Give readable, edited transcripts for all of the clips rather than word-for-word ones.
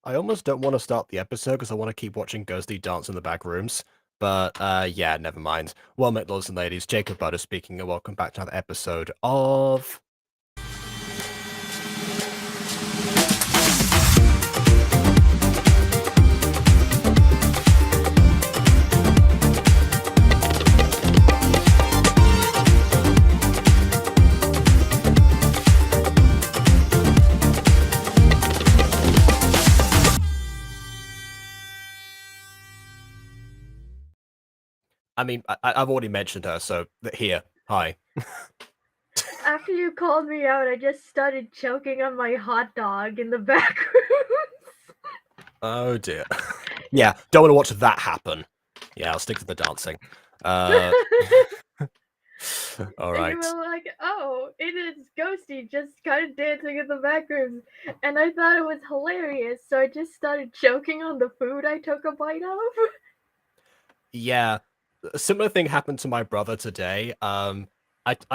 I almost don't want to start the episode because I want to keep watching Ghosty dance in the back rooms. But yeah, never mind. Well met, lords and ladies. Jacob Butter speaking, and welcome back to another episode of. I mean, I've already mentioned her, so here, hi. After you called me out, I just started choking on my hot dog in the back room. Oh dear. Yeah, don't want to watch that happen. Yeah, I'll stick to the dancing. All right. And you were like, "Oh, it is Ghosty just kind of dancing in the back rooms," and I thought it was hilarious, so I just started choking on the food I took a bite of. Yeah, a similar thing happened to my brother today. I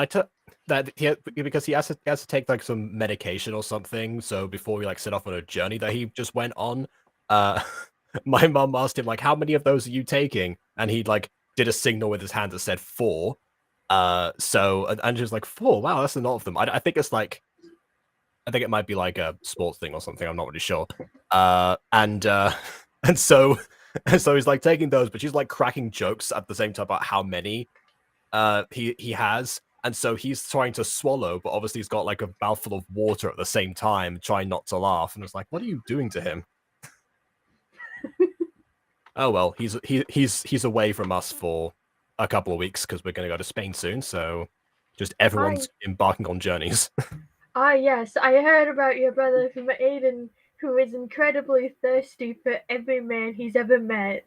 took that because he has to take like some medication or something. So before we like set off on a journey that he just went on, my mum asked him like, "How many of those are you taking?" And he like did a signal with his hand that said 4. So and she was like, 4? Wow, that's a lot of them. I think it's like, I think it might be like a sports thing or something. I'm not really sure. And so. And so he's like taking those, but she's like cracking jokes at the same time about how many he has. And so he's trying to swallow, but obviously he's got like a mouthful of water at the same time, trying not to laugh. And it's like, what are you doing to him? Oh well, he's away from us for a couple of weeks because we're going to go to Spain soon. So just everyone's embarking on journeys. Yes, I heard about your brother from Aiden, who is incredibly thirsty for every man he's ever met.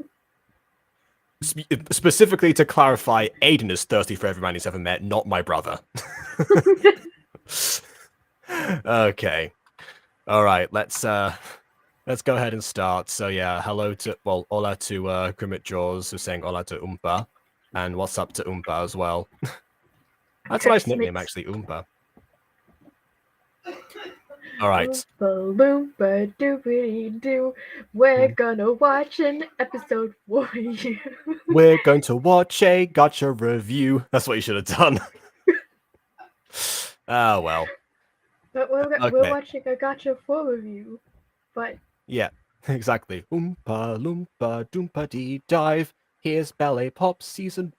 Specifically to clarify, Aiden is thirsty for every man he's ever met, not my brother. Okay. All right, let's go ahead and start. So yeah, hola to Grimmet Jaws, who's saying hola to Oompa, and what's up to Oompa as well. That's a nice nickname, actually, Oompa. All right. Oompa loompa doobity doo. We're gonna watch an episode for you. We're going to watch a Gacha review. That's what you should have done. Oh well. But we're watching a Gacha full review. But yeah, exactly. Oompa loompa doompa dee dive. Here's Ballet Pop season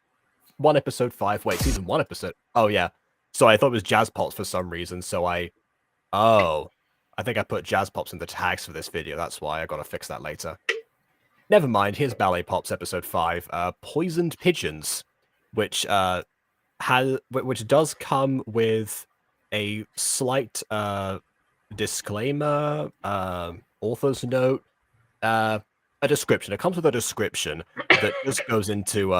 1 episode 5. Wait, season 1 episode. Oh yeah. So I thought it was Jazz Pops for some reason. So I think I put Jazz Pops in the tags for this video. That's why I gotta fix that later. Never mind. Here's Ballet Pops episode 5. Poisoned Pigeons, which does come with a slight disclaimer, author's note, a description. It comes with a description that just goes into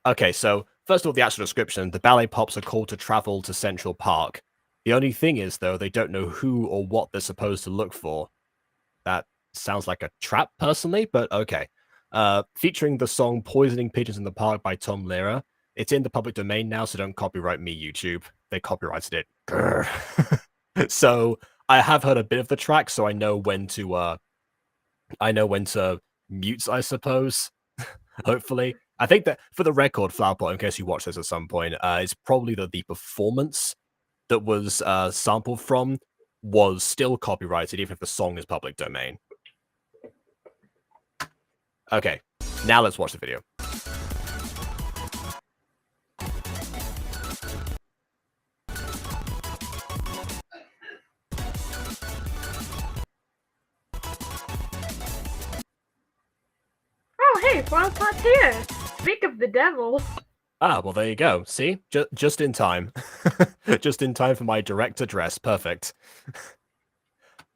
okay, so first of all, the actual description: the Ballet Pops are called to travel to Central Park. The only thing is, though, they don't know who or what they're supposed to look for. That sounds like a trap, personally, but okay. Featuring the song Poisoning Pigeons in the Park by Tom Lehrer. It's in the public domain now, so don't copyright me, YouTube. They copyrighted it. So I have heard a bit of the track, so I know when to mute, I suppose. Hopefully. I think that for the record, Flowerpot, in case you watch this at some point, it's probably the performance that was sampled from was still copyrighted, even if the song is public domain. Okay, now let's watch the video. oh hey, Flowerpot's here. Speak of the devil. Ah, well, there you go. See? Just in time. Just in time for my direct address. Perfect.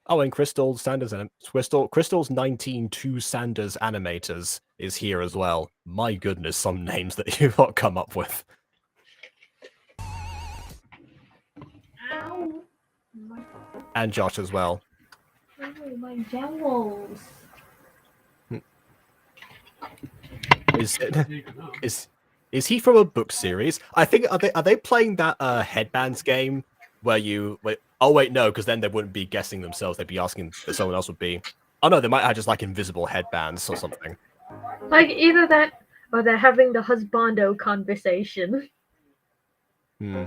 Oh, and Crystal's 19 2 Sanders animators is here as well. My goodness, some names that you've got come up with. Ow. And Josh as well. Oh, my jowls. Is he from a book series? I think are they playing that headbands game where you wait? Oh wait, no, because then they wouldn't be guessing themselves. They'd be asking that someone else would be. Oh no, they might have just like invisible headbands or something. Like either that or they're having the husbando conversation. Hmm.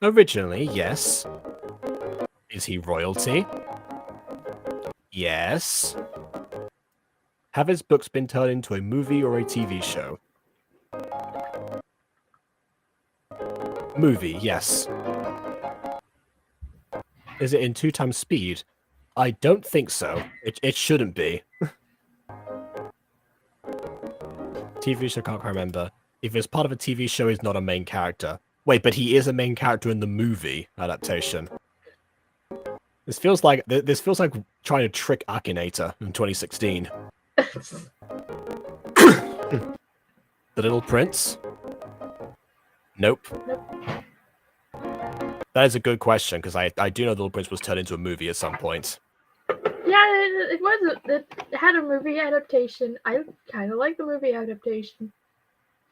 Originally, yes. Is he royalty? Yes. Have his books been turned into a movie or a TV show? Movie, yes. Is it in 2 times speed? I don't think so. It shouldn't be. TV show, can't quite remember. If it's part of a TV show, he's not a main character. Wait, but he is a main character in the movie adaptation. This feels like trying to trick Akinator in 2016. The Little Prince? Nope. That is a good question, because I do know The Little Prince was turned into a movie at some point. Yeah, it was. It had a movie adaptation. I kind of like the movie adaptation.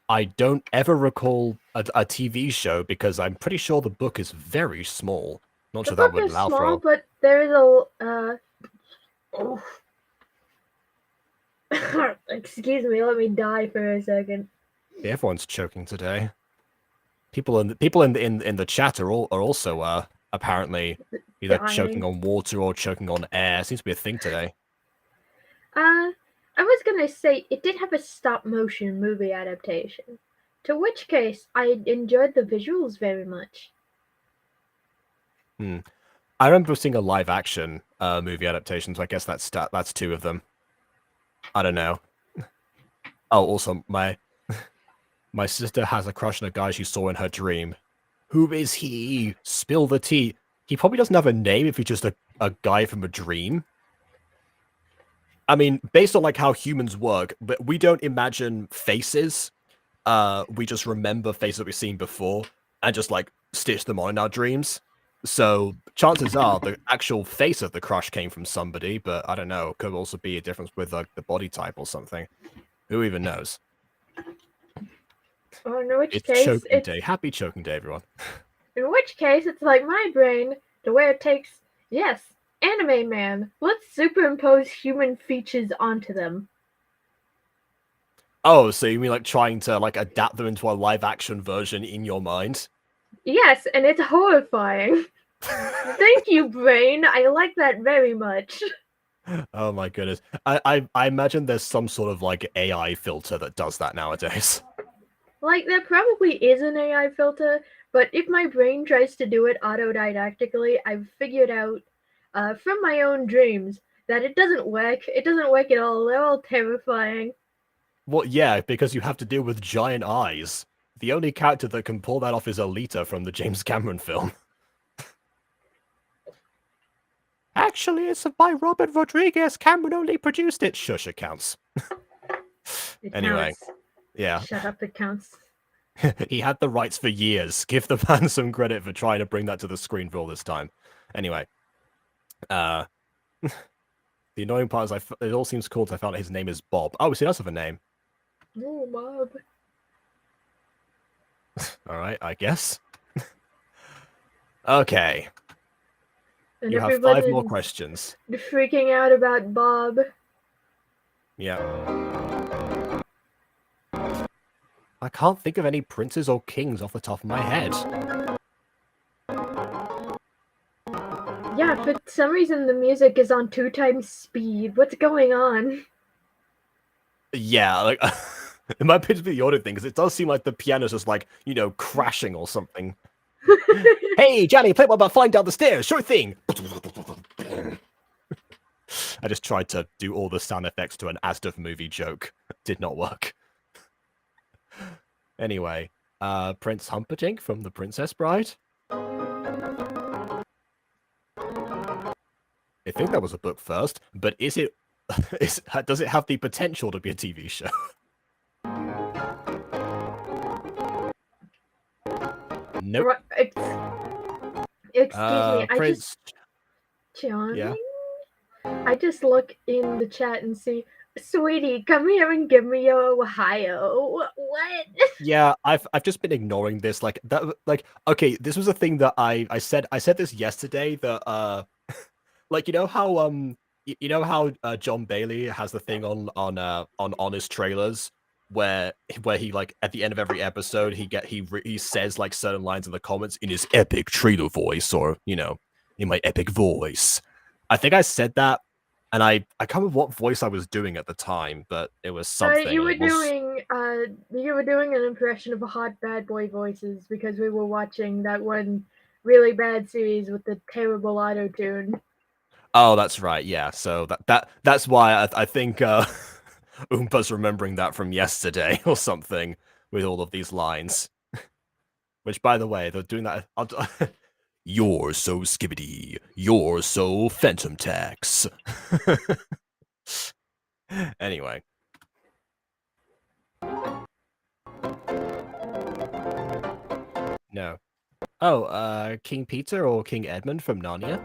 I don't ever recall a TV show, because I'm pretty sure the book is very small. Not The sure that book would is allow small, for... but there is a. Oh. Excuse me, let me die for a second. Everyone's choking today. People in the chat are also apparently either choking Dying. on water or choking on air. Seems to be a thing today. I was gonna say it did have a stop motion movie adaptation, to which case I enjoyed the visuals very much. I remember seeing a live action movie adaptation, so I guess that's 2 of them. I don't know. Oh, also my sister has a crush on a guy she saw in her dream. Who is he? Spill the tea. He probably doesn't have a name if he's just a guy from a dream. I mean, based on like how humans work, but we don't imagine faces. We just remember faces that we've seen before and just like stitch them on in our dreams. So chances are the actual face of the crush came from somebody, but I don't know. Could also be a difference with like the body type or something. Who even knows? Or in which It's case, choking day. Happy choking day, everyone. it's like my brain, to where it takes anime man. Let's superimpose human features onto them. Oh, so you mean like trying to like adapt them into a live action version in your mind? Yes, and it's horrifying. Thank you, brain. I like that very much. Oh my goodness. I imagine there's some sort of like AI filter that does that nowadays. Like, there probably is an AI filter, but if my brain tries to do it autodidactically, I've figured out from my own dreams that it doesn't work. It doesn't work at all. They're all terrifying. Well, yeah, because you have to deal with giant eyes. The only character that can pull that off is Alita from the James Cameron film. Actually, it's by Robert Rodriguez. Cameron only produced it. Shush, it counts. It Anyway, counts. yeah. Shut up, it counts. He had the rights for years. Give the man some credit for trying to bring that to the screen for all this time. Anyway, the annoying part is it all seems cool. I found out his name is Bob. Oh, see, that's of a name. Oh, Bob. All right, I guess. Okay. And You have 5 more questions. freaking out about Bob. Yeah. I can't think of any princes or kings off the top of my head. Yeah, for some reason the music is on 2 times speed. What's going on? Yeah, like it might be the audio thing because it does seem like the piano's just like, crashing or something. Hey, Johnny, play about flying down the stairs. Sure thing. I just tried to do all the sound effects to an Asdaf movie joke. Did not work. Anyway, Prince Humperdinck from The Princess Bride. I think that was a book first, but does it have the potential to be a TV show? Nope. Excuse me, Prince. Johnny? Yeah. I just look in the chat and see, sweetie, come here and give me your Ohio. What? Yeah, I've just been ignoring this. Like that. Like, okay, this was a thing that I said this yesterday. That like, you know how you know how John Bailey has the thing on his trailers where he like at the end of every episode he says like certain lines in the comments in his epic trailer voice, or in my epic voice. I think I said that, and I can't remember what voice I was doing at the time, but it was something. You were It was doing an impression of a hot bad boy voices because we were watching that one really bad series with the terrible auto tune. Oh, that's right. Yeah. So that's why I think Oompa's remembering that from yesterday or something with all of these lines. Which, by the way, they're doing that. You're so skibbity. You're so Phantom Tax. Anyway. No. Oh, King Peter or King Edmund from Narnia?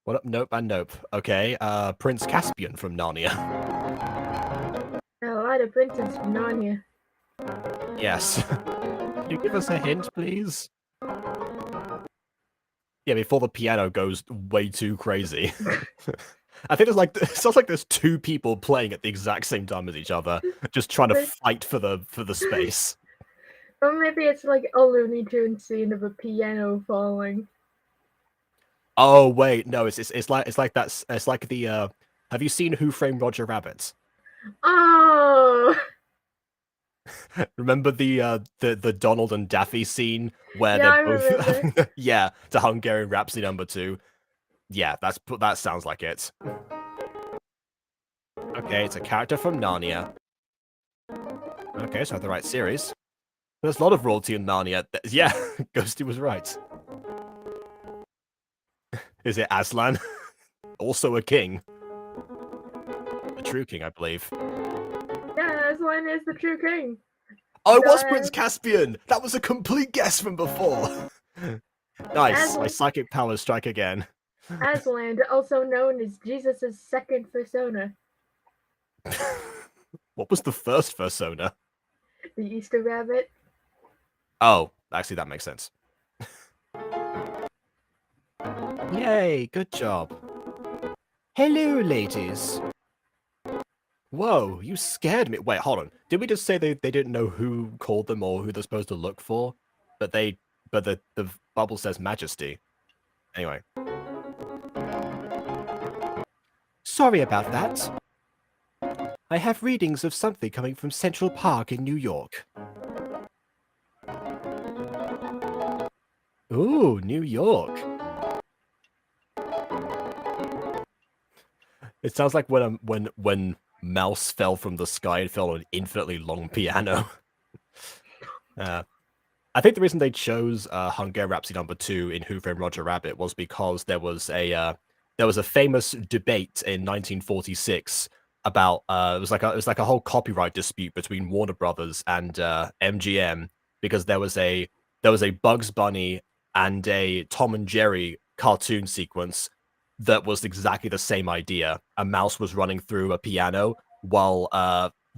What up? Nope and nope. Okay, Prince Caspian from Narnia. A lot of princes from Narnia. Yes. Can you give us a hint, please? Yeah, before the piano goes way too crazy. I think it sounds like there's two people playing at the exact same time as each other, just trying to fight for the space. Or maybe it's like a Looney Tunes scene of a piano falling. Oh wait, no, it's like that's it's like the have you seen Who Framed Roger Rabbit? Oh, Remember the Donald and Daffy scene where yeah, I they're both remember. yeah, to Hungarian Rhapsody #2. Yeah, that sounds like it. Okay, it's a character from Narnia. Okay, so I have the right series. There's a lot of royalty in Narnia. Yeah, Ghosty was right. Is it Aslan? Also a king. A true king, I believe. Yeah, Aslan is the true king. Oh, it was Prince Caspian! That was a complete guess from before! Nice, my psychic powers strike again. Aslan, also known as Jesus' second persona. What was the first persona? The Easter Rabbit. Oh, actually that makes sense. Yay, good job. Hello, ladies. Whoa, you scared me. Wait, hold on. Did we just say they didn't know who called them or who they're supposed to look for? But the bubble says Majesty. Anyway. Sorry about that. I have readings of something coming from Central Park in New York. Ooh, New York. It sounds like when Mouse fell from the sky and fell on an infinitely long piano. I think the reason they chose Hungarian Rhapsody #2 in Who Framed Roger Rabbit was because there was a famous debate in 1946 about it was like a whole copyright dispute between Warner Brothers and MGM because there was a Bugs Bunny and a Tom and Jerry cartoon sequence that was exactly the same idea. A mouse was running through a piano while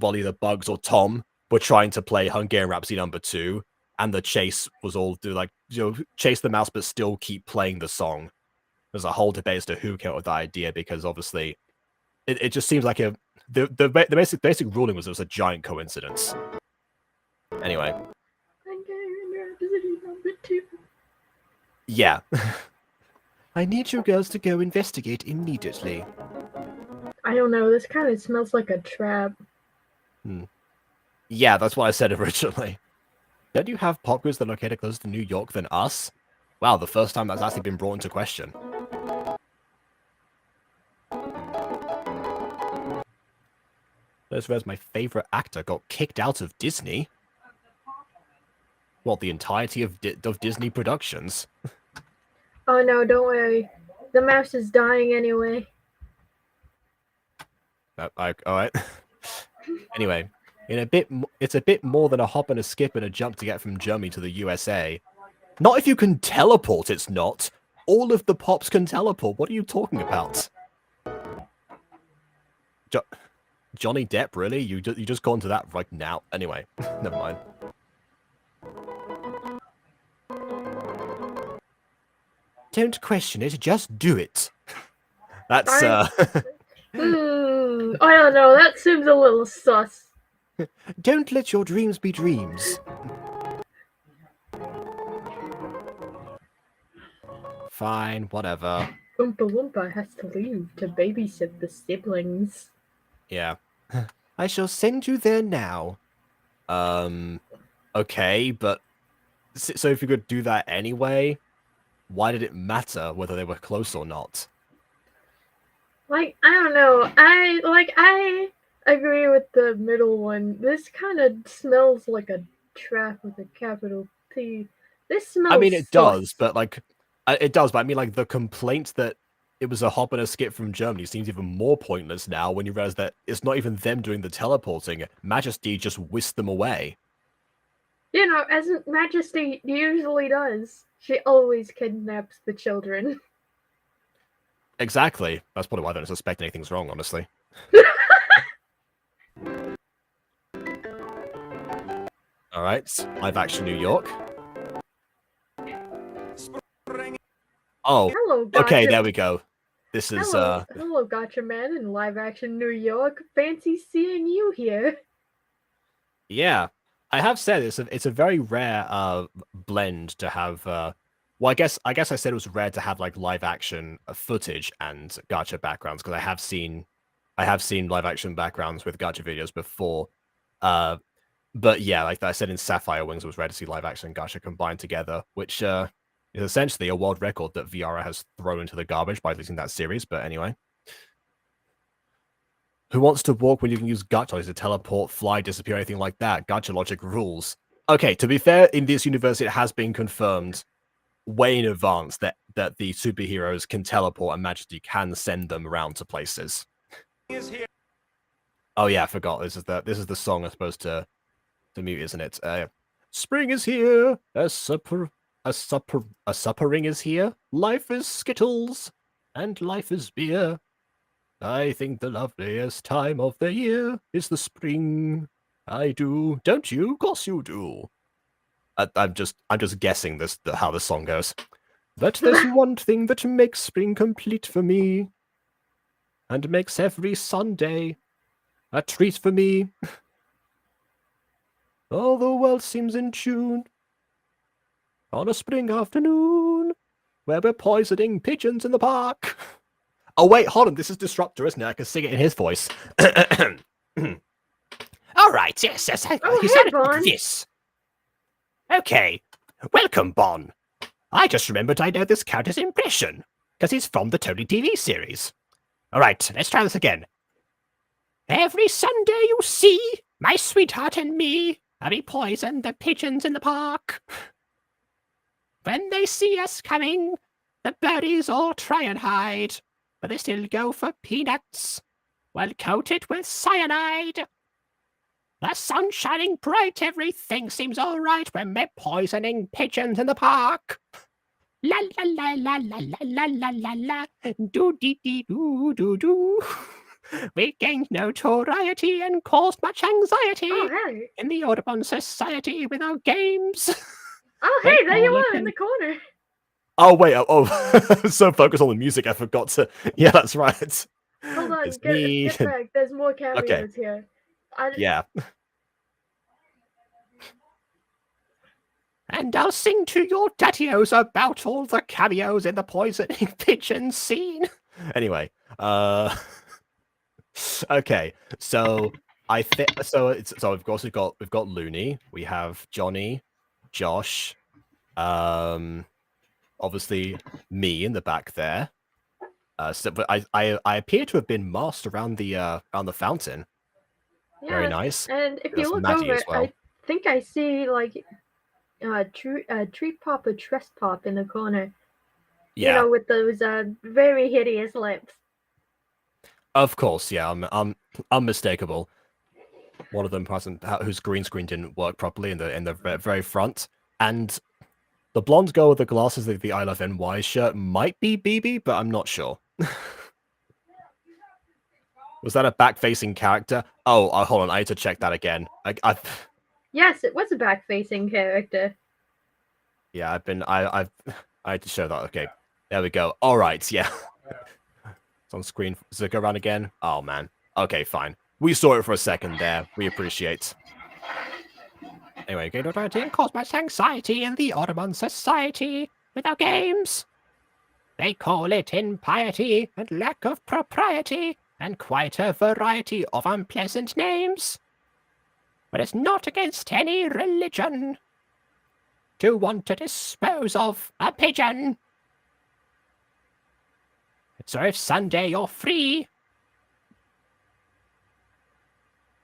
either Bugs or Tom were trying to play Hungarian Rhapsody #2, and the chase was all do like chase the mouse but still keep playing the song. There's a whole debate as to who came up with the idea because obviously it just seems like the basic ruling was it was a giant coincidence. Anyway. Yeah. I need you girls to go investigate immediately. I don't know, this kind of smells like a trap. Yeah, that's what I said originally. Don't you have pop groups that are located closer to New York than us? Wow, the first time that's actually been brought into question. Those where's my favorite actor got kicked out of Disney? Well, the entirety of Disney productions. Oh no, don't worry. The mouse is dying anyway. Alright. Anyway, it's a bit more than a hop and a skip and a jump to get from Germany to the USA. Not if you can teleport, it's not. All of the pops can teleport. What are you talking about? Johnny Depp, really? You just gone to that right now? Anyway, never mind. Don't question it, just do it. That's I don't know. That seems a little sus. Don't let your dreams be dreams. Fine, whatever. Oompa Loompa has to leave to babysit the siblings. Yeah. I shall send you there now. Okay, but so if you could do that anyway, why did it matter whether they were close or not? Like, I don't know. I agree with the middle one. This kind of smells like a trap with a capital P. This smells I mean, it does, sus. but like, it does, but I mean, like, the complaint that it was a hop and a skip from Germany seems even more pointless now when you realize that it's not even them doing the teleporting. Majesty just whisked them away. You know, as Majesty usually does. She always kidnaps the children. Exactly. That's probably why I don't suspect anything's wrong, honestly. Alright, live action New York. Oh, Hello, Gacha. okay, there we go. This is, Hello, Gacha Man in live action New York. Fancy seeing you here. Yeah. I have said it's a very rare blend to have well, I guess I said it was rare to have like live action footage and gacha backgrounds because I have seen live action backgrounds with gacha videos before. But yeah, like I said in Sapphire Wings, it was rare to see live action and gacha combined together, which is essentially a world record that Viara has thrown into the garbage by releasing that series. But anyway. Who wants to walk when you can use gacha to teleport, fly, disappear, anything like that? Gacha logic rules. Okay, to be fair, in this universe, it has been confirmed way in advance that the superheroes can teleport and Majesty can send them around to places. Oh yeah, I forgot. This is the song I'm supposed to mute, isn't it? Spring is here. A suppering is here. Life is skittles, and life is beer. I think the loveliest time of the year is the spring. I do, don't you? Of course you do. I'm just guessing how this song goes. But there's one thing that makes spring complete for me, and makes every Sunday a treat for me. All the world seems in tune on a spring afternoon, where we're poisoning pigeons in the park. Oh, wait, hold on. This is Disruptor, isn't it? I can sing it in his voice. All right, yes. He sounded like this. Okay. Welcome, Bon. I just remembered I know this character's impression, because he's from the Tony TV series. All right, let's try this again. Every Sunday you see, my sweetheart and me, we poison the pigeons in the park. When they see us coming, the birdies all try and hide, but they still go for peanuts, well coated with cyanide. The sun's shining bright, everything seems all right when we're poisoning pigeons in the park. La la la la la la la la la, do dee dee doo doo doo. We gained notoriety and caused much anxiety in the Audubon Society with our games. Oh, hey, there you are in the corner. Oh, wait, I'm so focused on the music, I forgot to... Yeah, that's right. Hold on, get back. There's more cameos here. Yeah. And I'll sing to your daddy-os about all the cameos in the poisoning pigeon scene. Anyway, okay, so I think so. Of course we've got Looney, we have Johnny, Josh, obviously me in the back there. But I appear to have been masked around the fountain. Yeah, very nice. And if you look over, I think I see like Treat Pop or Trust Pop in the corner. Yeah. You know, with those very hideous lips. Of course, yeah, I'm unmistakable. One of them present whose green screen didn't work properly in the very front, and the blonde girl with the glasses, the I Love NY shirt, might be BB, but I'm not sure. Was that a back-facing character? Oh, hold on, I need to check that again. Yes, it was a back-facing character. Yeah, I had to show that. Okay, There we go. All right, yeah. It's on screen. Does it go around again? Oh, man. Okay, fine. We saw it for a second there. We appreciate. Anyway, game writing caused much anxiety in the Ottoman society without games. They call it impiety and lack of propriety and quite a variety of unpleasant names. But it's not against any religion to want to dispose of a pigeon. So if Sunday you're free,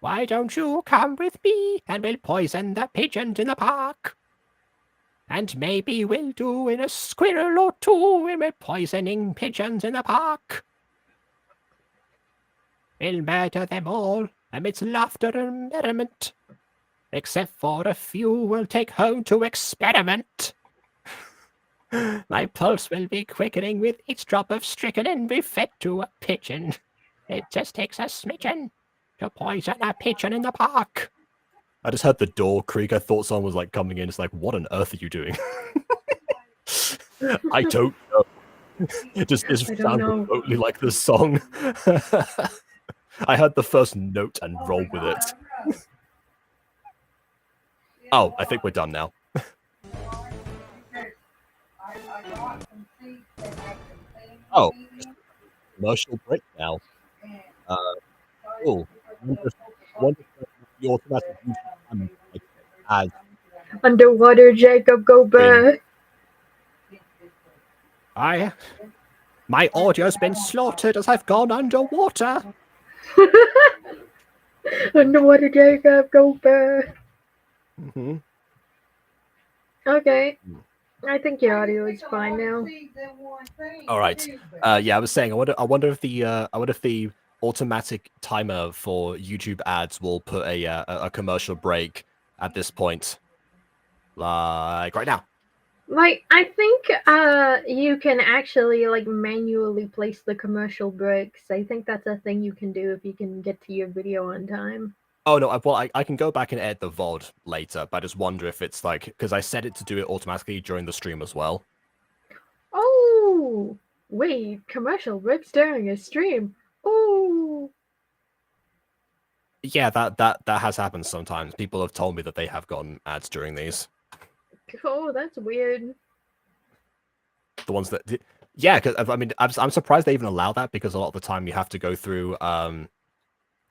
why don't you come with me and we'll poison the pigeons in the park? And maybe we'll do in a squirrel or two when we're poisoning pigeons in the park. We'll murder them all amidst laughter and merriment, except for a few we'll take home to experiment. My pulse will be quickening with each drop of strychnine we fed to a pigeon. It just takes a smidgen to poison a pigeon in the park. I just heard the door creak. I thought someone was like coming in. It's like, what on earth are you doing? I don't know. It just sounded remotely like this song. I heard the first note and rolled with it. Oh, I think we're done now. Oh, commercial break now. Cool. Wonder the automatic as Underwater, Jacob, go back. My audio's been slaughtered as I've gone underwater. Underwater, Jacob, go back. Mm-hmm. Okay. I think your audio is fine now. All right. Yeah, I was saying, I wonder if the automatic timer for YouTube ads will put a commercial break at this point, like right now. Like, I think you can actually like manually place the commercial breaks. I think that's a thing you can do if you can get to your video on time. Oh no, I can go back and edit the VOD later, but I just wonder if it's like, because I set it to do it automatically during the stream as well. Oh, wait, commercial breaks during a stream. Oh. Yeah, that has happened sometimes. People have told me that they have gotten ads during these. Oh, that's weird. The ones that, yeah, because I mean, I'm surprised they even allow that, because a lot of the time you have to go through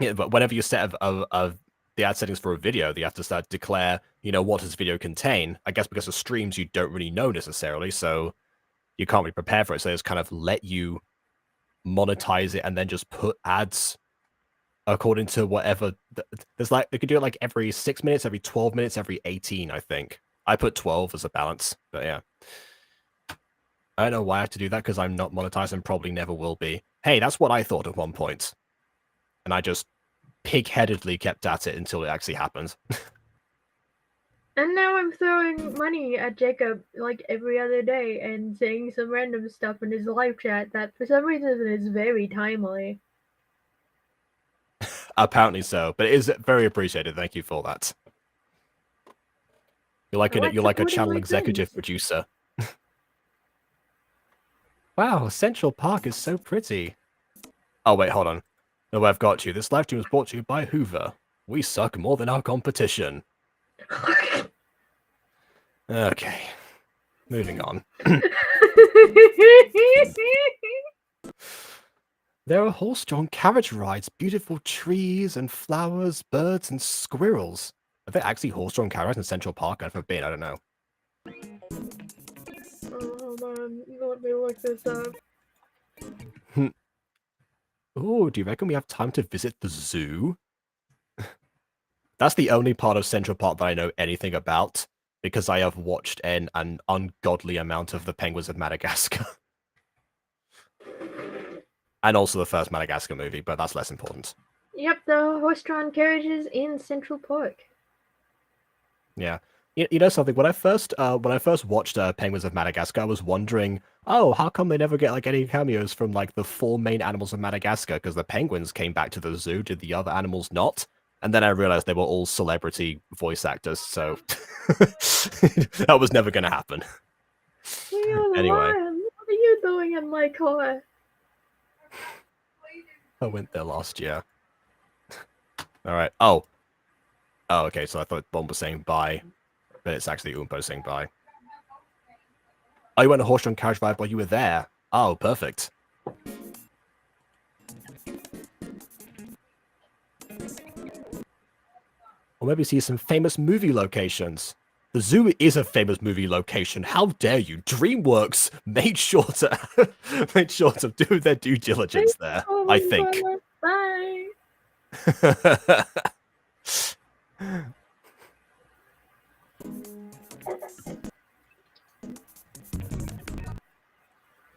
yeah, but whenever you set of the ad settings for a video, you have to start declare, what does video contain? I guess because of streams, you don't really know necessarily, so you can't really prepare for it. So they just kind of let you monetize it and then just put ads according to whatever. There's like, they could do it like every 6 minutes, every 12 minutes, every 18, I think. I put 12 as a balance, but yeah. I don't know why I have to do that, because I'm not monetized and probably never will be. Hey, that's what I thought at one point. And I just pig-headedly kept at it until it actually happened. And now I'm throwing money at Jacob like every other day and saying some random stuff in his live chat that for some reason is very timely. Apparently so, but it is very appreciated. Thank you for that. You're like a channel executive producer. Wow, Central Park is so pretty. Oh wait, hold on. No, I've got you. This live stream is brought to you by Hoover. We suck more than our competition. Okay. Moving on. There are horse-drawn carriage rides, beautiful trees and flowers, birds and squirrels. Are there actually horse-drawn carriages in Central Park? I've never been, I don't know. Oh, hold on. Let me look this up. Oh, do you reckon we have time to visit the zoo? That's the only part of Central Park that I know anything about, because I have watched an ungodly amount of the Penguins of Madagascar. And also the first Madagascar movie, but that's less important. Yep, the horse-drawn carriages in Central Park. Yeah. You know something? When I first watched Penguins of Madagascar, I was wondering, oh, how come they never get like any cameos from like the 4 main animals of Madagascar? Because the penguins came back to the zoo, did the other animals not? And then I realized they were all celebrity voice actors, so that was never going to happen. Anyway. Are you the blowing in my car. I went there last year. Alright. Oh. Oh, okay, so I thought Bomb was saying bye. But it's actually Oompo saying bye. Oh, you went on a horse-drawn carriage ride while you were there. Oh, perfect. Or maybe see some famous movie locations. The zoo is a famous movie location. How dare you? DreamWorks made sure to do their due diligence there, I think. Bye.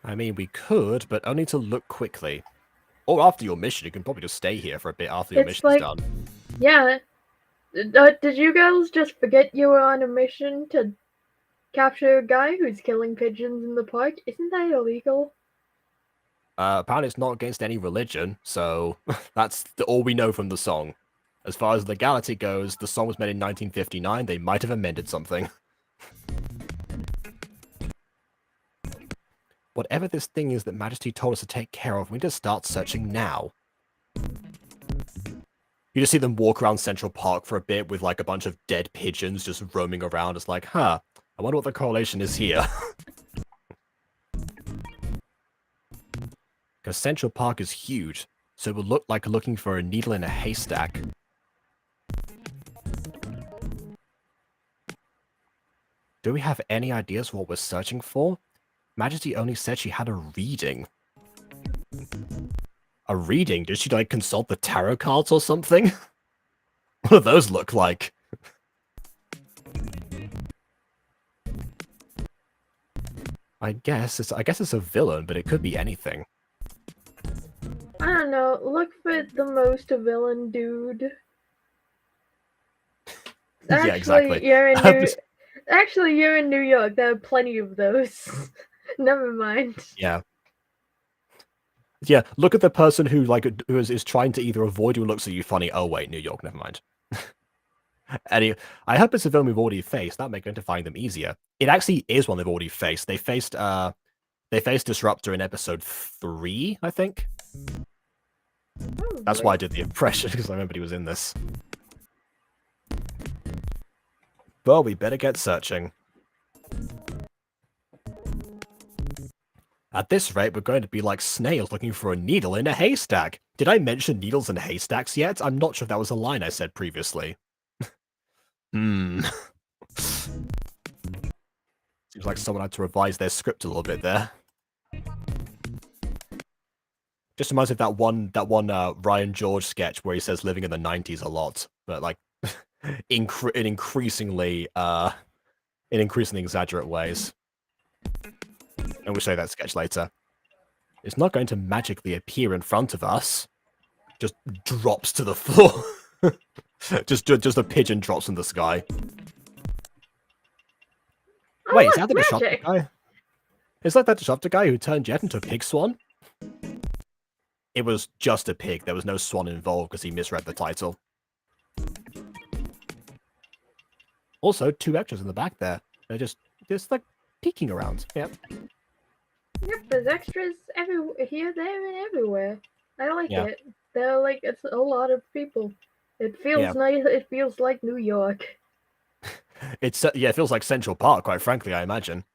I mean, we could, but only to look quickly. Or after your mission, you can probably just stay here for a bit after your mission's done. Yeah. Did you girls just forget you were on a mission to capture a guy who's killing pigeons in the park? Isn't that illegal? Apparently it's not against any religion, so that's all we know from the song. As far as legality goes, the song was made in 1959. They might have amended something. Whatever this thing is that Majesty told us to take care of, we need to start searching now. You just see them walk around Central Park for a bit with like a bunch of dead pigeons just roaming around. It's like, huh, I wonder what the correlation is here. Because Central Park is huge, so it would look like looking for a needle in a haystack. Do we have any ideas what we're searching for? Majesty only said she had a reading. A reading? Did she like consult the tarot cards or something? What do those look like? I guess it's a villain, but it could be anything. I don't know. Look for the most villain dude. Actually, Yeah, exactly. Actually, you're in New York. There are plenty of those. Never mind. Yeah. Yeah, look at the person who is trying to either avoid you or looks at you funny. Oh wait, New York, never mind. Anyway, I hope it's a villain we've already faced. That may identifying them easier. It actually is one they've already faced. They faced Disruptor in episode 3, I think. Oh, That's why I did the impression, because I remembered he was in this. Well, we better get searching. At this rate, we're going to be like snails looking for a needle in a haystack. Did I mention needles in haystacks yet? I'm not sure if that was a line I said previously. Seems like someone had to revise their script a little bit there. Just reminds me of that one Ryan George sketch where he says living in the 90s a lot, but like in increasingly exaggerate ways. And we'll show you that sketch later. It's not going to magically appear in front of us. Just drops to the floor. just a pigeon drops in the sky. Oh, Wait, look, is that the disruptor guy? Is that disruptor guy who turned Jet into a pig swan? It was just a pig. There was no swan involved because he misread the title. Also, 2 extras in the back there. They're just like peeking around. Yep. Yep, there's extras here, there, and everywhere. I like it. They're like, it's a lot of people. It feels nice. It feels like New York. It feels like Central Park, quite frankly, I imagine.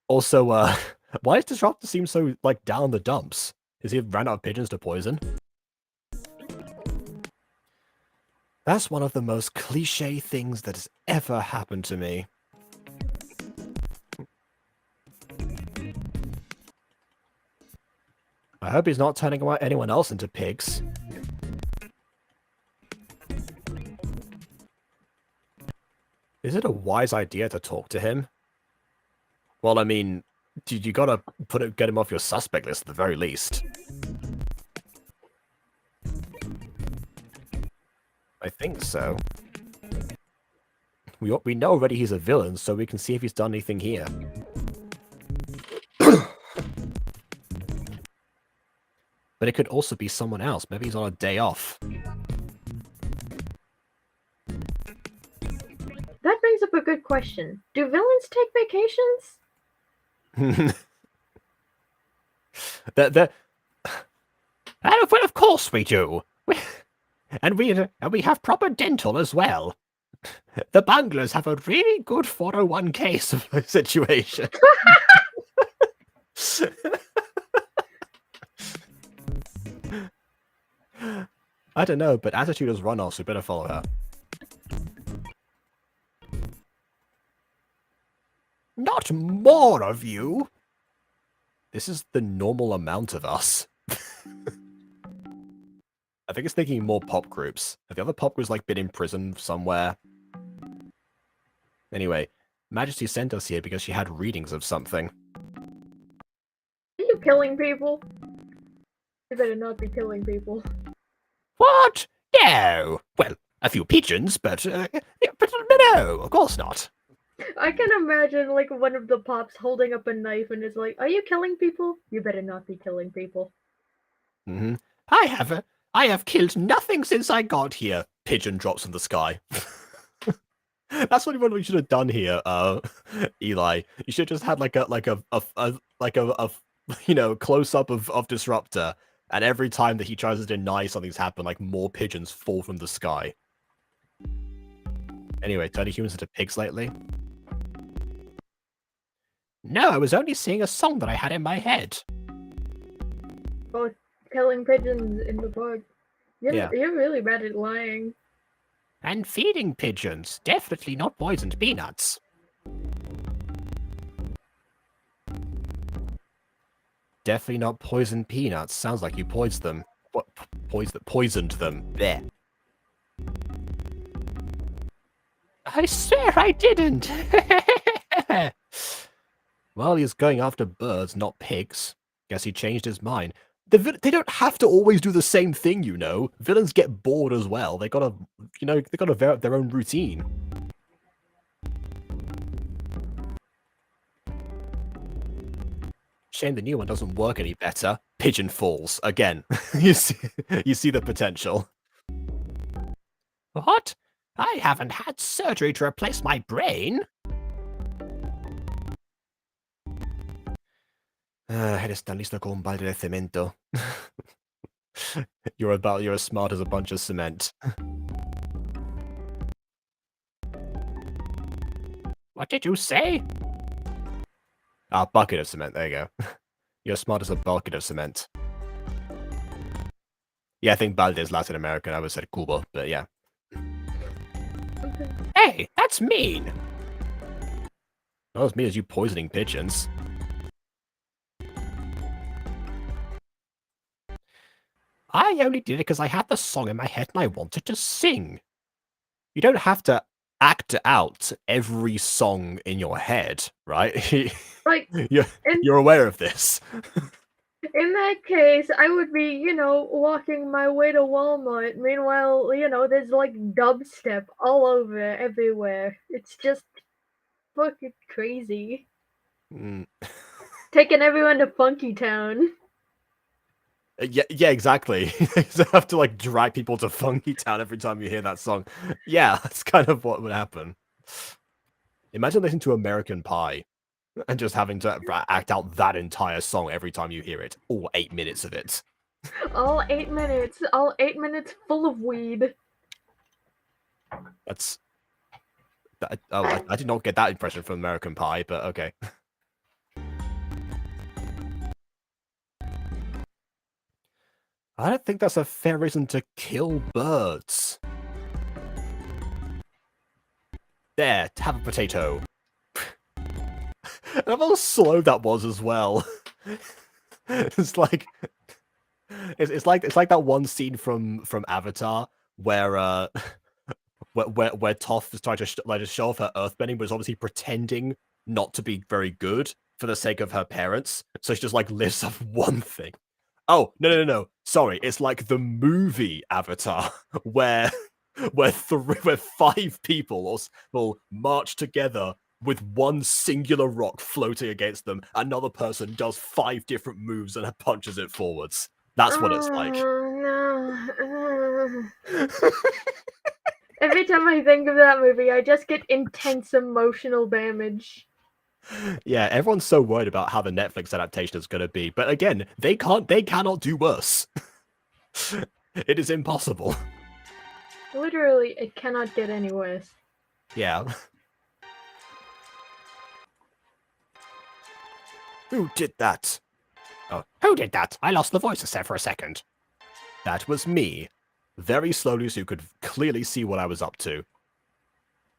Also, why does Disruptor seem so like down the dumps? Is he ran out of pigeons to poison? That's one of the most cliche things that has ever happened to me. I hope he's not turning anyone else into pigs. Is it a wise idea to talk to him? Well, I mean, you gotta get him off your suspect list at the very least. I think so. We know already he's a villain, so we can see if he's done anything here. But it could also be someone else. Maybe he's on a day off. That brings up a good question. Do villains take vacations? They're, well, of course we do. And we have proper dental as well. The bunglers have a really good 401k situation. I don't know, but Attitude has run off, so we better follow her. Not more of you! This is the normal amount of us. I think it's thinking more pop groups. Have the other pop groups like been in prison somewhere? Anyway, Majesty sent us here because she had readings of something. Are you killing people? You better not be killing people. What? No! Well, a few pigeons, but no, of course not. I can imagine like one of the pops holding up a knife and is like, "Are you killing people? You better not be killing people." Mm-hmm. I have killed nothing since I got here. Pigeon drops from the sky. That's what we should have done here, Eli. You should have just had like a close up of Disruptor, and every time that he tries to deny something's happened, like more pigeons fall from the sky. Anyway, turning humans into pigs lately? No, I was only singing a song that I had in my head. Oh, killing pigeons in the park. Yeah. You're really bad at lying. And feeding pigeons. Definitely not poisoned peanuts. Definitely not poisoned peanuts. Sounds like you poisoned them. What? Poisoned them. There. I swear I didn't. Well, he's going after birds, not pigs. Guess he changed his mind. They don't have to always do the same thing, you know. Villains get bored as well. They gotta vary their own routine. Shame the new one doesn't work any better. Pigeon falls again. you see the potential. What? I haven't had surgery to replace my brain. Eres tan listo como un balde de cemento. You're as smart as a bunch of cement. What did you say? Ah, bucket of cement. There you go. You're as smart as a bucket of cement. Yeah, I think balde is Latin American. I would have said Cuba, but yeah. Okay. Hey, that's mean. Not as mean as you poisoning pigeons. I only did it because I had the song in my head and I wanted to sing. You don't have to act out every song in your head, right? Like, you're aware of this. in that case, I would be, walking my way to Walmart. Meanwhile, there's like dubstep all over everywhere. It's just fucking crazy. Mm. Taking everyone to Funky Town. Yeah, exactly. You have to like drag people to Funky Town every time you hear that song. Yeah, that's kind of what would happen. Imagine listening to American Pie and just having to act out that entire song every time you hear it. All 8 minutes of it. All 8 minutes. All 8 minutes full of weed. That's... I did not get that impression from American Pie, but okay. I don't think that's a fair reason to kill birds. There, have a potato. And how slow that was as well. It's like that one scene from Avatar where where Toph is trying to just show off her earthbending, but is obviously pretending not to be very good for the sake of her parents. So she just like lifts up one thing. Oh, no. Sorry, it's like the movie Avatar, where 5 people will march together with one singular rock floating against them. Another person does 5 different moves and punches it forwards. That's what it's like. No. Every time I think of that movie, I just get intense emotional damage. Yeah, everyone's so worried about how the Netflix adaptation is going to be, but again, they cannot do worse. It is impossible. Literally, it cannot get any worse. Yeah. Who did that? Oh, who did that? I lost the voices there for a second. That was me. Very slowly so you could clearly see what I was up to.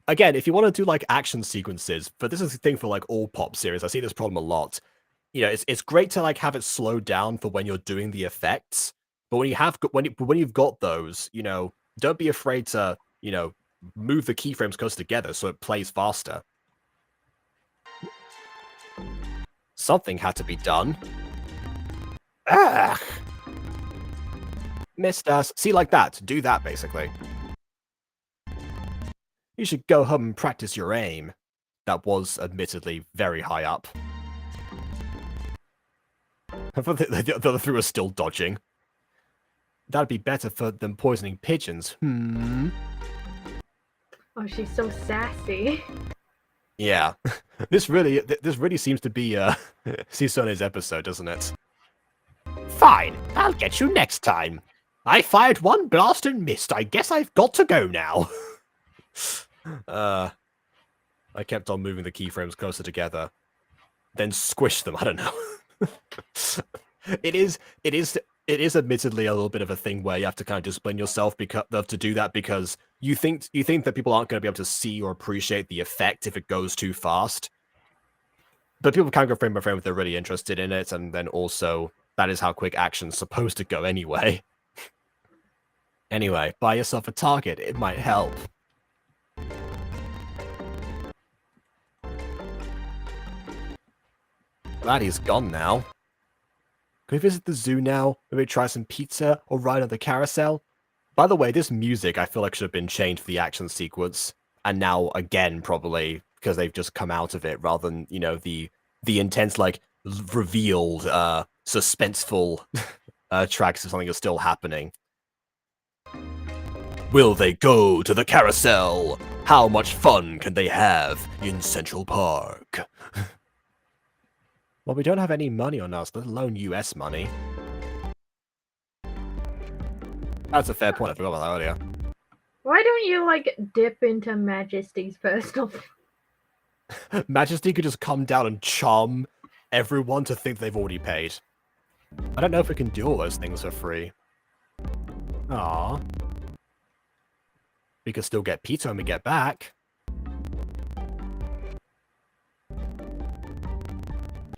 Again, if you want to do like action sequences, but this is the thing for like all pop series, I see this problem a lot. You know, it's great to like have it slowed down for when you're doing the effects, but when you've got those, you know, don't be afraid to, you know, move the keyframes closer together so it plays faster. Something had to be done. Ah, missed us. See, like that. Do that basically. You should go home and practice your aim. That was admittedly very high up. The other three are still dodging. That'd be better for than poisoning pigeons. Oh, she's so sassy. Yeah. This really seems to be Cisone's episode, doesn't it? Fine, I'll get you next time. I fired one blast and missed. I guess I've got to go now. I kept on moving the keyframes closer together. Then squish them, I don't know. It is admittedly a little bit of a thing where you have to kind of discipline yourself to do that because you think that people aren't going to be able to see or appreciate the effect if it goes too fast. But people can go frame by frame if they're really interested in it, and then also that is how quick action's supposed to go anyway. Anyway, buy yourself a target, it might help. Glad he's gone now. Can we visit the zoo now? Maybe try some pizza or ride on the carousel? By the way, this music I feel like should have been changed for the action sequence. And now again, probably, because they've just come out of it rather than, you know, the intense, like, revealed, suspenseful tracks of something is still happening. Will they go to the carousel? How much fun can they have in Central Park? Well, we don't have any money on us, let alone US money. That's a fair point, I forgot about that earlier. Why don't you, like, dip into Majesty's personal... Majesty could just come down and charm everyone to think they've already paid. I don't know if we can do all those things for free. Aww. We could still get pizza when we get back.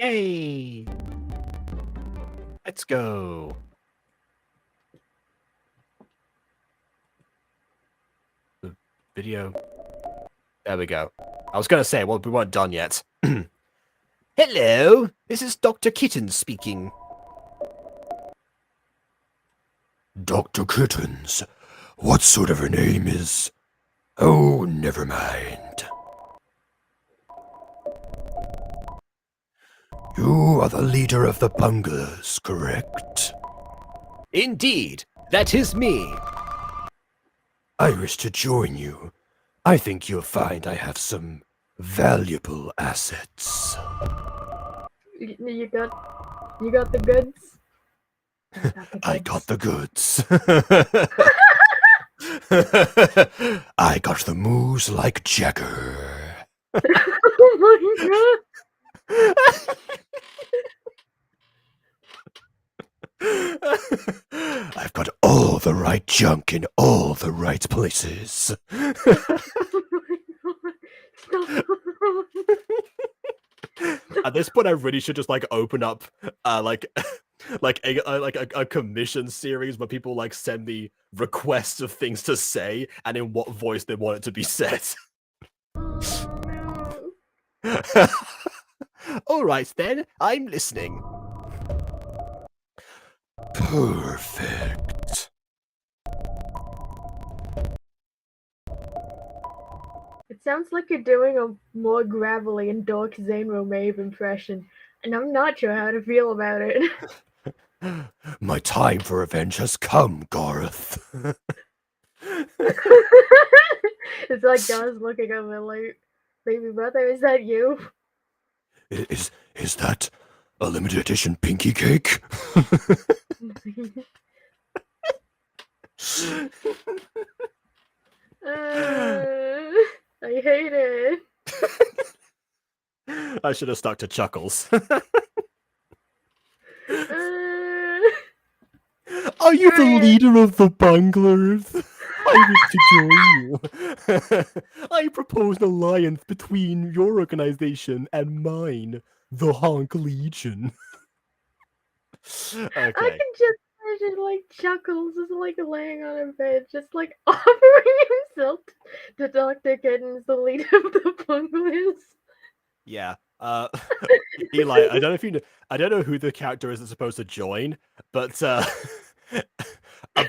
Yay! Let's go. The video. There we go. I was going to say, well, we weren't done yet. Hello, this is Dr. Kittens speaking. Dr. Kittens? What sort of a name is... Oh, never mind. You are the leader of the bunglers, correct? Indeed, that is me. I wish to join you. I think you'll find I have some valuable assets. You got the goods? I got the goods. I got the moves like Jagger. Oh my god! I've got all the right junk in all the right places. At this point, I really should just like open up, like a commission series where people like send me requests of things to say and in what voice they want it to be said. All right then, I'm listening. Perfect. It sounds like you're doing a more gravelly and dark Zanro Maeve impression, and I'm not sure how to feel about it. My time for revenge has come, Gareth. It's like Gar's looking over like, baby brother, is that you? Is that a limited edition pinky cake? I hate it. I should have stuck to Chuckles. Uh, Are you the Ryan. leader of the bunglers? I wish to join you. I propose an alliance between your organization and mine, the Honk Legion. I Okay. can just imagine like Chuckles is like laying on a bed, just like offering himself to Dr. Kittens, the leader of the bunglers. Yeah. Eli, I don't know if you know, I don't know who the character is that's supposed to join, but a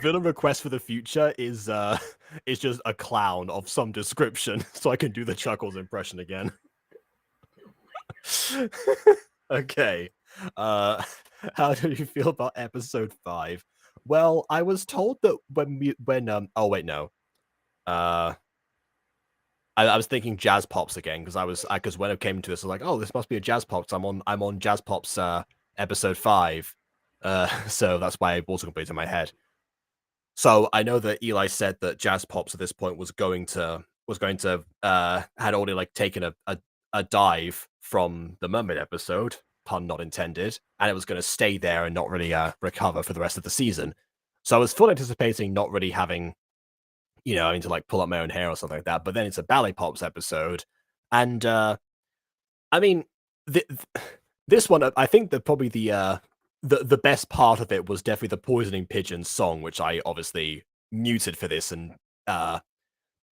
villain request for the future is just a clown of some description, so I can do the Chuckles impression again. Okay. Uh how do you feel about episode 5? Well, I was told that when oh wait, no. Uh I was thinking Jazz Pops again because when it came to this, I was like, oh, this must be a Jazz Pops. I'm on Jazz Pops episode 5. So that's why I also completed in my head. So I know that Eli said that Jazz Pops at this point was going to had already like taken a dive from the Mermaid episode, pun not intended, and it was going to stay there and not really recover for the rest of the season. So I was fully anticipating not really having having to like pull up my own hair or something like that. But then it's a Ballet Pops episode, and I mean, this one, I think that probably the best part of it was definitely the Poisoning Pigeons song, which I obviously muted for this and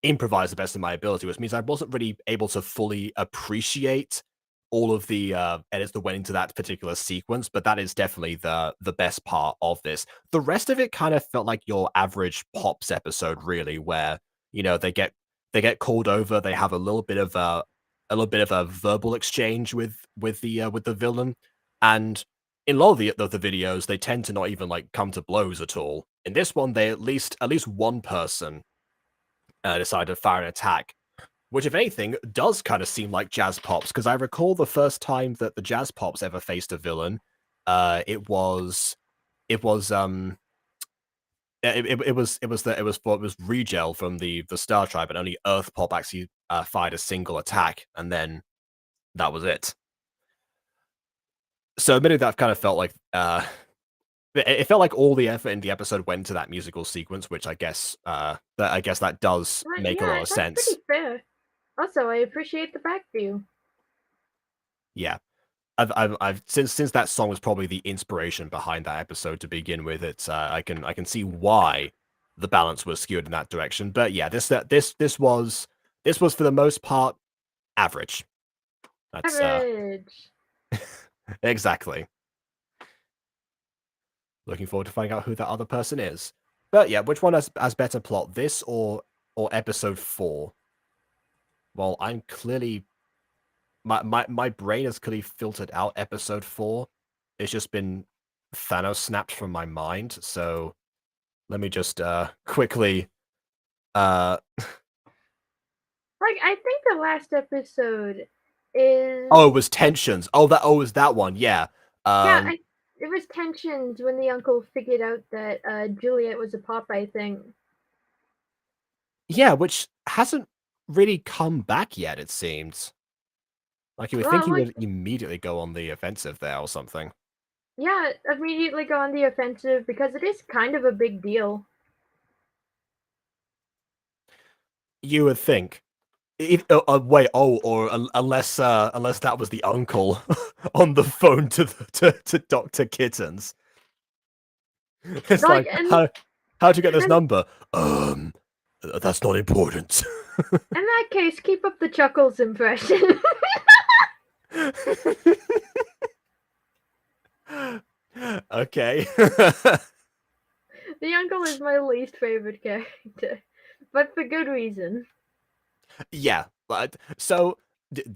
improvise the best of my ability, which means I wasn't really able to fully appreciate all of the edits that went into that particular sequence, but that is definitely the best part of this. The rest of it kind of felt like your average Pops episode, really, where they get called over, they have a little bit of a verbal exchange with the villain, and in a lot of the videos, they tend to not even like come to blows at all. In this one, they at least one person decided to fire an attack, which, if anything, does kind of seem like Jazz Pops, because I recall the first time that the Jazz Pops ever faced a villain, it was it was Regel from the Star Tribe, and only Earth Pop actually fired a single attack, and then that was it. So admitting that kind of felt like it felt like all the effort in the episode went to that musical sequence, which I guess that does But make a lot yeah, of that's sense. pretty fair. Also, I appreciate the back view. Yeah. I've since that song was probably the inspiration behind that episode to begin with. I can see why the balance was skewed in that direction. But yeah, this was for the most part average. That's Average. exactly. Looking forward to finding out who that other person is. But yeah, which one has better plot, this or episode 4? Well, I'm clearly my brain has clearly filtered out episode 4. It's just been Thanos snapped from my mind. So let me just quickly uh Like, I think the last episode is. oh, it was tensions. It was that one. Yeah. Yeah, Um it was tensions when the uncle figured out that Juliet was a pop, I think. yeah, which hasn't really come back yet, it seems. Like you would think Well, he like, would immediately go on the offensive there or something. yeah, immediately go on the offensive because it is kind of a big deal. You would think. Wait, unless that was the uncle on the phone to Dr. Kittens. It's Like, like, how'd you get this and number? That's not important. in that case, keep up the Chuckles impression. Okay. The uncle is my least favorite character, but for good reason. Yeah, but so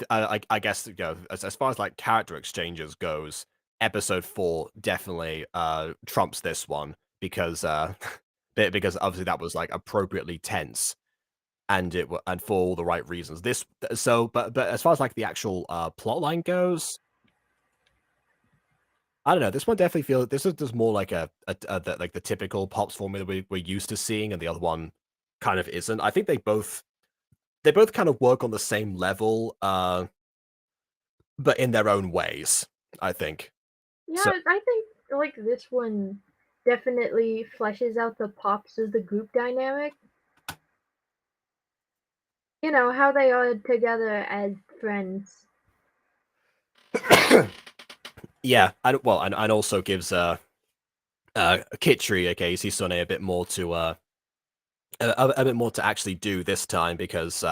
I guess as far as like character exchanges goes, episode 4 definitely trumps this one because because obviously that was like appropriately tense. and and for all the right reasons. But as far as like the actual plot line goes, I don't know. This one definitely feels this is just more like like the typical pops formula we're used to seeing, and the other one kind of isn't. I think they both kind of work on the same level, but in their own ways, I think. Yeah, So I think like this one definitely fleshes out the Pops as the group dynamic. You know, how they are together as friends. yeah, and also gives Kitri, aka Sone, a bit more to a bit more to actually do this time because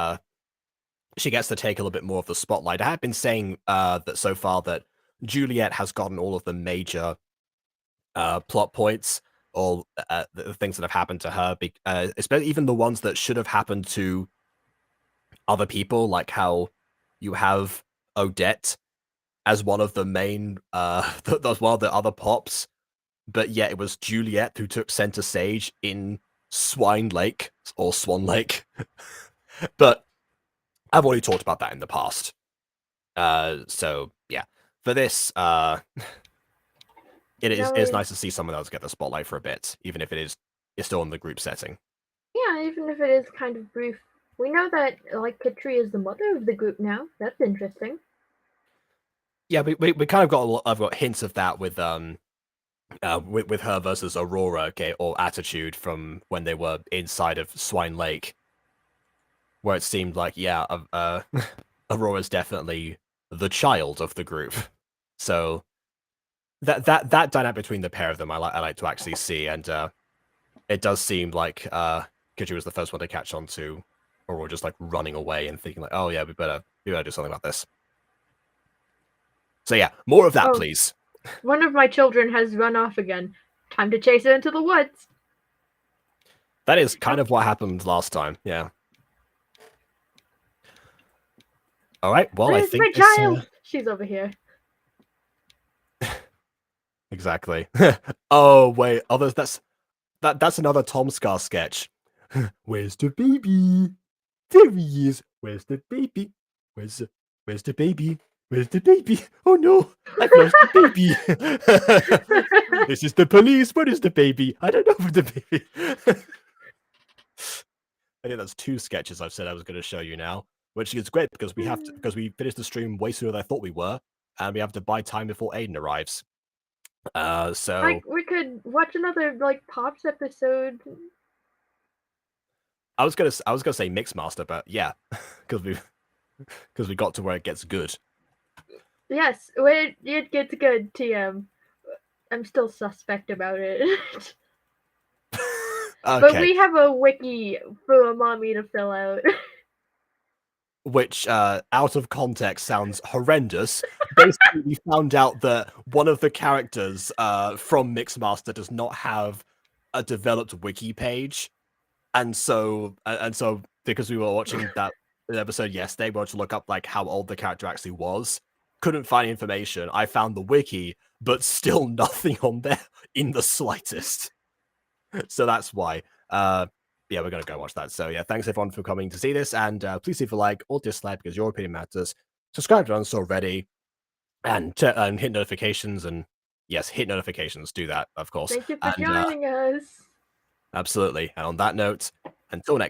she gets to take a little bit more of the spotlight. I have been saying that so far that Juliet has gotten all of the major plot points, or the things that have happened to her, especially even the ones that should have happened to other people, like how you have Odette as one of the main, that's one of the other pops, but yet it was Juliet who took center stage in Swine Lake or Swan Lake. But I've already talked about that in the past. So yeah, for this, it's No, nice to see someone else get the spotlight for a bit, even if it's still in the group setting. yeah, even if it is kind of brief. We know that like Katri is the mother of the group now. That's interesting. Yeah, we kind of got I've got hints of that with her versus Aurora, okay, or Attitude from when they were inside of Swine Lake, where it seemed like Aurora's definitely the child of the group. So that dynamic between the pair of them, I like to actually see, and it does seem like Kiju was the first one to catch on to Aurora just like running away and thinking like, oh yeah, we better do something about this. So yeah, more of that, Oh, please. one of my children has run off again. Time to chase it into the woods. That is kind of what happened last time. Yeah. All right. Well, I Where's my think this. child? She's over here. Exactly. Oh wait, others. That's another Tom Scar sketch. Where's the baby? There he is. Where's the baby? Where's the Where's the baby? Where's the baby? Oh no, I've lost the baby. This is the police. Where is the baby? I don't know where the baby. I think that's two sketches I've said I was going to show you now, which is great because we finished the stream way sooner than I thought we were, and we have to buy time before Aiden arrives. So Like we could watch another like Pops episode. I was gonna say Mixmaster, but yeah, because we got to where it gets good. Yes, when it gets good, TM. I'm still suspect about it. But Okay, we have a wiki for a mommy to fill out. which out of context sounds horrendous. Basically, we found out that one of the characters from Mixmaster does not have a developed wiki page, and so because we were watching that episode yesterday, we wanted to look up like how old the character actually was. Couldn't find information. I found the wiki, but still nothing on there in the slightest. So that's why. Yeah, we're gonna go watch that. So yeah, thanks everyone for coming to see this, and please leave a like or dislike because your opinion matters. Subscribe to us already, and hit notifications. And yes, hit notifications. Do that, of course. Thank you for And joining us. absolutely. And on that note, until next.